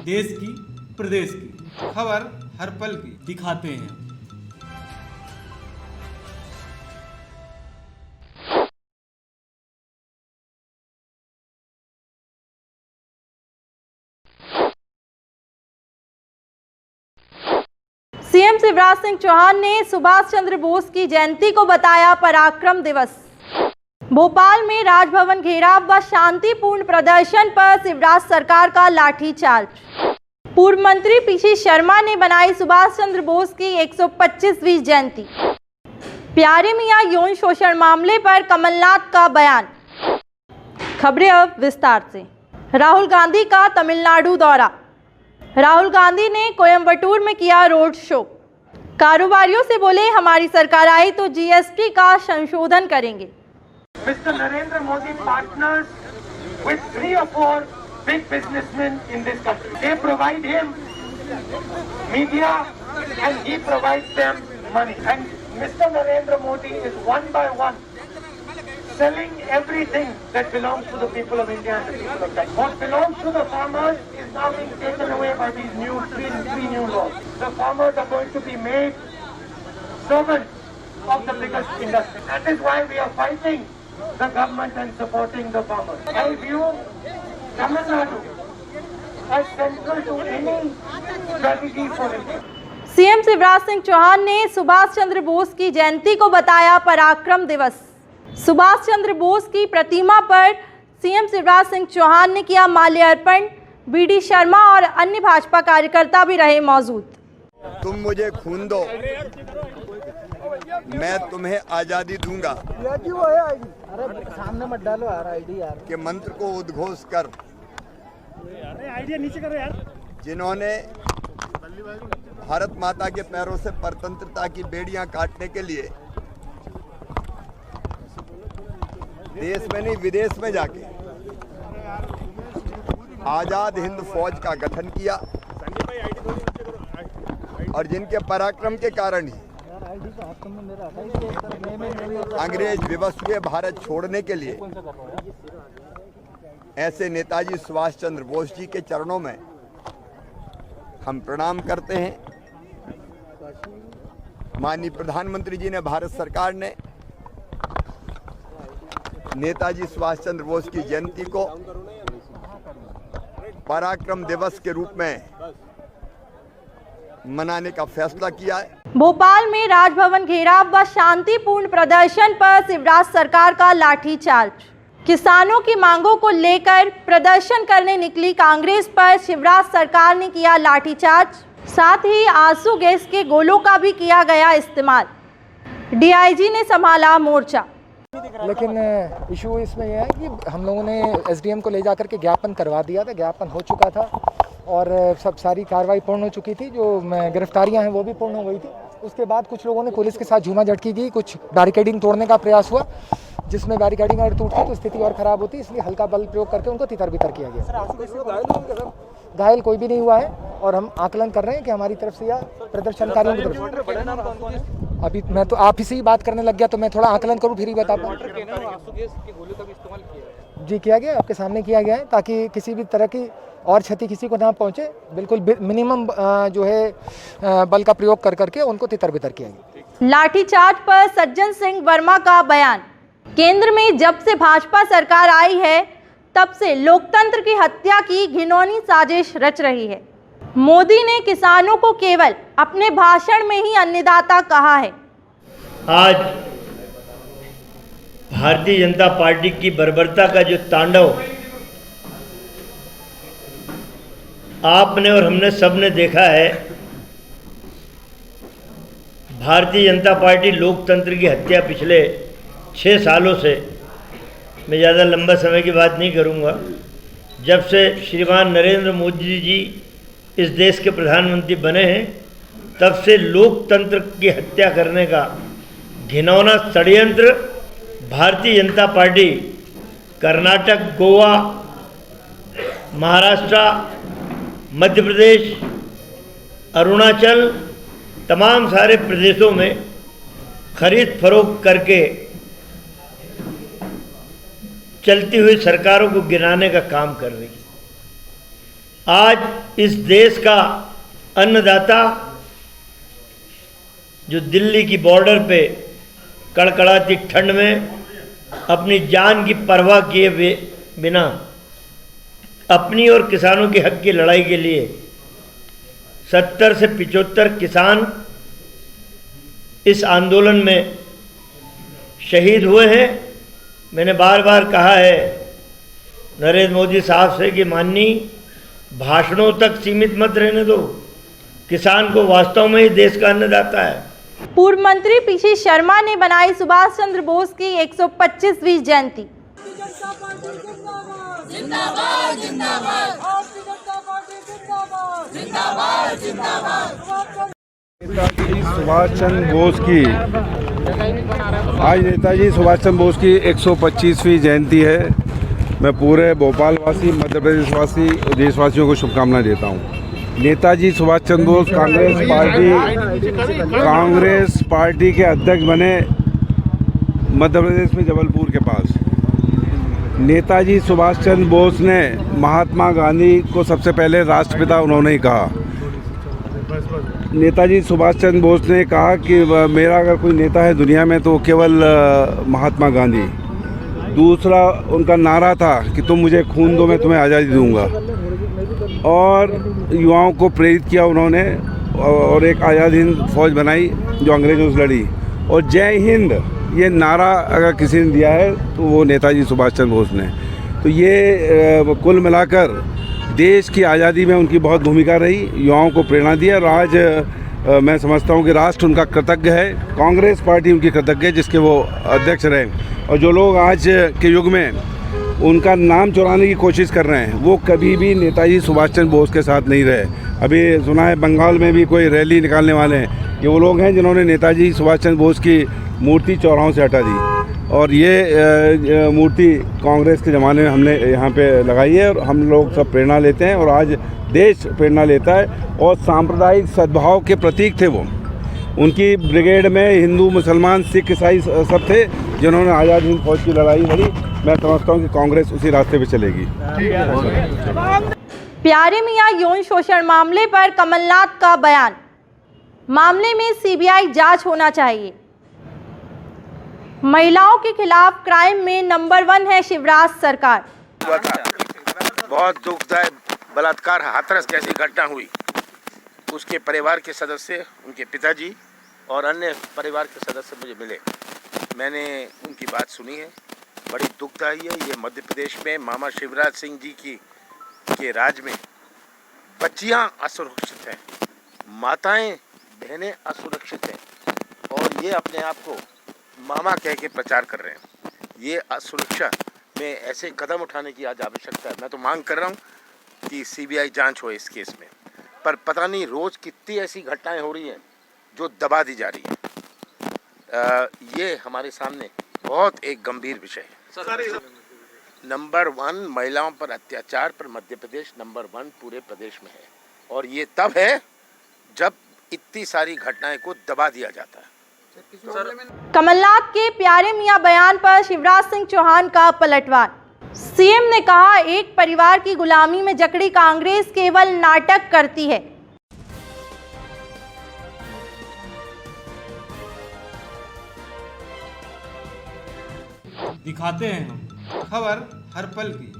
देश की, प्रदेश की खबर हर पल की दिखाते हैं। सीएम शिवराज सिंह चौहान ने सुभाष चंद्र बोस की जयंती को बताया पराक्रम दिवस। भोपाल में राजभवन घेराव व शांतिपूर्ण प्रदर्शन पर शिवराज सरकार का लाठीचार्ज। पूर्व मंत्री पीसी शर्मा ने बनाई सुभाष चंद्र बोस की 125वीं जयंती। प्यारे मियां यौन शोषण मामले पर कमलनाथ का बयान। खबरें अब विस्तार से। राहुल गांधी का तमिलनाडु दौरा। राहुल गांधी ने कोयम्बटूर में किया रोड शो। कारोबारियों से बोले, हमारी सरकार आई तो जीएसटी का संशोधन करेंगे। Mr. Narendra Modi partners with 3 or 4 big businessmen in this country. They provide him media and he provides them money. And Mr. Narendra Modi is one by one selling everything that belongs to the people of India and the people of China. What belongs to the farmers is now being taken away by these three new laws. The farmers are going to be made servants of the biggest industry. That is why we are fighting the government and supporting the farmers. I view Tamil Nadu as central to any strategy for India. CM Shivraj Singh Chouhan ने सुभाष चंद्र बोस की जयंती को बताया पराक्रम दिवस। सुभाष चंद्र बोस की प्रतिमा पर CM Shivraj Singh Chouhan ने किया माल्यार्पण। बीडी शर्मा और अन्य भाजपा कार्यकर्ता भी रहे मौजूद। तुम मुझे खून दो, मैं तुम्हें आजादी दूंगा। अरे सामने मत डालो यार आईडी यार के मंत्र को उद्घोष कर आईडी नीचे करो यार। जिन्होंने भारत माता के पैरों से परतंत्रता की बेड़ियां काटने के लिए देश में नहीं विदेश में जाके आजाद हिंद फौज का गठन किया और जिनके पराक्रम के कारण ही अंग्रेज विवश हुए भारत छोड़ने के लिए, ऐसे नेताजी सुभाष चंद्र बोस जी के चरणों में हम प्रणाम करते हैं। माननीय प्रधानमंत्री जी ने, भारत सरकार ने नेताजी सुभाष चंद्र बोस की जयंती को पराक्रम दिवस के रूप में मनाने का फैसला किया है। भोपाल में राजभवन घेराव व शांतिपूर्ण प्रदर्शन पर शिवराज सरकार का लाठीचार्ज। किसानों की मांगों को लेकर प्रदर्शन करने निकली कांग्रेस पर शिवराज सरकार ने किया लाठीचार्ज। साथ ही आंसू गैस के गोलों का भी किया गया इस्तेमाल। डीआईजी ने संभाला मोर्चा। लेकिन इशू इसमें यह है कि हम लोगों ने एसडीएम को ले जाकर के ज्ञापन करवा दिया था। ज्ञापन हो चुका था और सब सारी कार्रवाई पूर्ण हो चुकी थी। जो गिरफ्तारियां हैं वो भी पूर्ण हो गई थी। उसके बाद कुछ लोगों ने पुलिस के साथ झूमा झटकी की, कुछ बैरिकेडिंग तोड़ने का प्रयास हुआ, जिसमें बैरिकेडिंग अगर टूटती तो स्थिति और खराब होती, इसलिए हल्का बल प्रयोग करके उनको तितर बितर किया गया। घायल कोई भी नहीं हुआ है और हम आकलन कर रहे हैं कि हमारी तरफ से या प्रदर्शनकारियों की तरफ से। अभी मैं तो आप ही से ही बात करने लग गया, तो मैं थोड़ा आकलन करूँ फिर ही बता पाऊँ। जी किया गया, आपके सामने किया गया है, ताकि किसी भी तरह की और क्षति किसी को ना पहुंचे। बिल्कुल मिनिमम जो है बल का प्रयोग कर करके उनको तितर बितर किया गया। लाठीचार्ज पर सज्जन सिंह वर्मा का बयान। केंद्र में जब से भाजपा सरकार आई है तब से लोकतंत्र की हत्या की घिनौनी साजिश रच रही है। मोदी ने किसानों को केवल अपने भाषण में ही अन्नदाता कहा है। आज भारतीय जनता पार्टी की बर्बरता का जो तांडव आपने और हमने सबने देखा है। भारतीय जनता पार्टी लोकतंत्र की हत्या पिछले 6 सालों से, मैं ज़्यादा लंबा समय की बात नहीं करूंगा, जब से श्रीमान नरेंद्र मोदी जी इस देश के प्रधानमंत्री बने हैं तब से लोकतंत्र की हत्या करने का घिनौना षड्यंत्र भारतीय जनता पार्टी कर्नाटक, गोवा, महाराष्ट्र, मध्य प्रदेश, अरुणाचल, तमाम सारे प्रदेशों में खरीद फरोख्त करके चलती हुई सरकारों को गिराने का काम कर रही है। आज इस देश का अन्नदाता जो दिल्ली की बॉर्डर पे कड़कड़ाती ठंड में अपनी जान की परवाह किए बिना अपनी और किसानों के हक की लड़ाई के लिए 70 से 75 किसान इस आंदोलन में शहीद हुए हैं। मैंने बार बार कहा है नरेंद्र मोदी साहब से कि माननीय, भाषणों तक सीमित मत रहने दो, किसान को वास्तव में ही देश का अन्नदाता है। पूर्व मंत्री पीसी शर्मा ने बनाई सुभाष चंद्र बोस की 125वीं जयंती। नेताजी सुभाष चंद्र बोस की आज नेताजी सुभाष चंद्र बोस की 125वीं जयंती है। मैं पूरे भोपाल वासी, मध्य प्रदेश वासी, देशवासियों को शुभकामनाएं देता हूं। नेताजी सुभाष चंद्र बोस कांग्रेस पार्टी के अध्यक्ष बने मध्य प्रदेश में जबलपुर के पास। नेताजी सुभाष चंद्र बोस ने महात्मा गांधी को सबसे पहले राष्ट्रपिता उन्होंने ही कहा। नेताजी सुभाष चंद्र बोस ने कहा कि मेरा अगर कोई नेता है दुनिया में तो केवल महात्मा गांधी। दूसरा उनका नारा था कि तुम मुझे खून दो, मैं तुम्हें आज़ादी दूंगा। और युवाओं को प्रेरित किया उन्होंने और एक आज़ाद हिंद फौज बनाई जो अंग्रेज़ों से लड़ी। और जय हिंद ये नारा अगर किसी ने दिया है तो वो नेताजी सुभाष चंद्र बोस ने। तो ये कुल मिलाकर देश की आज़ादी में उनकी बहुत भूमिका रही, युवाओं को प्रेरणा दी। और आज मैं समझता हूँ कि राष्ट्र उनका कृतज्ञ है, कांग्रेस पार्टी उनकी कृतज्ञ है जिसके वो अध्यक्ष रहे। और जो लोग आज के युग में उनका नाम चुराने की कोशिश कर रहे हैं वो कभी भी नेताजी सुभाष चंद्र बोस के साथ नहीं रहे। अभी सुना है बंगाल में भी कोई रैली निकालने वाले हैं, ये वो लोग हैं जिन्होंने नेताजी सुभाष चंद्र बोस की मूर्ति चौराहों से हटा दी। और ये मूर्ति कांग्रेस के ज़माने में हमने यहाँ पे लगाई है और हम लोग सब प्रेरणा लेते हैं और आज देश प्रेरणा लेता है। और सांप्रदायिक सद्भाव के प्रतीक थे वो। उनकी ब्रिगेड में हिंदू, मुसलमान, सिख, ईसाई सब थे जिन्होंने आज़ाद हिंद फौज की लड़ाई लड़ी। मैं समझता हूँ कि कांग्रेस उसी रास्ते पे चलेगी। प्यारे मियां यौन शोषण मामले पर कमलनाथ का बयान। मामले में सीबीआई जांच होना चाहिए। महिलाओं के खिलाफ क्राइम में नंबर 1 है शिवराज सरकार। बहुत दुखदायक बलात्कार, हाथरस जैसी घटना हुई। उसके परिवार के सदस्य, उनके पिताजी और अन्य परिवार के सदस्य मुझे मिले। मैंने उनकी बात सुनी है, बड़ी दुखदायी है। ये मध्य प्रदेश में मामा शिवराज सिंह जी के राज में बच्चियां असुरक्षित हैं, माताएं बहनें असुरक्षित हैं और ये अपने आप को मामा कह के प्रचार कर रहे हैं। ये असुरक्षा में ऐसे कदम उठाने की आज आवश्यकता है। मैं तो मांग कर रहा हूँ कि सीबीआई जांच हो इस केस में, पर पता नहीं रोज़ कितनी ऐसी घटनाएं हो रही हैं जो दबा दी जा रही हैं। ये हमारे सामने बहुत एक गंभीर विषय है। नंबर 1 महिलाओं पर अत्याचार पर मध्य प्रदेश नंबर 1 पूरे प्रदेश में है और ये तब है जब इतनी सारी घटनाएं को दबा दिया जाता है। कमलनाथ के प्यारे मियां बयान पर शिवराज सिंह चौहान का पलटवार। सीएम ने कहा, एक परिवार की गुलामी में जकड़ी कांग्रेस केवल नाटक करती है। दिखाते हैं हम खबर हर पल की।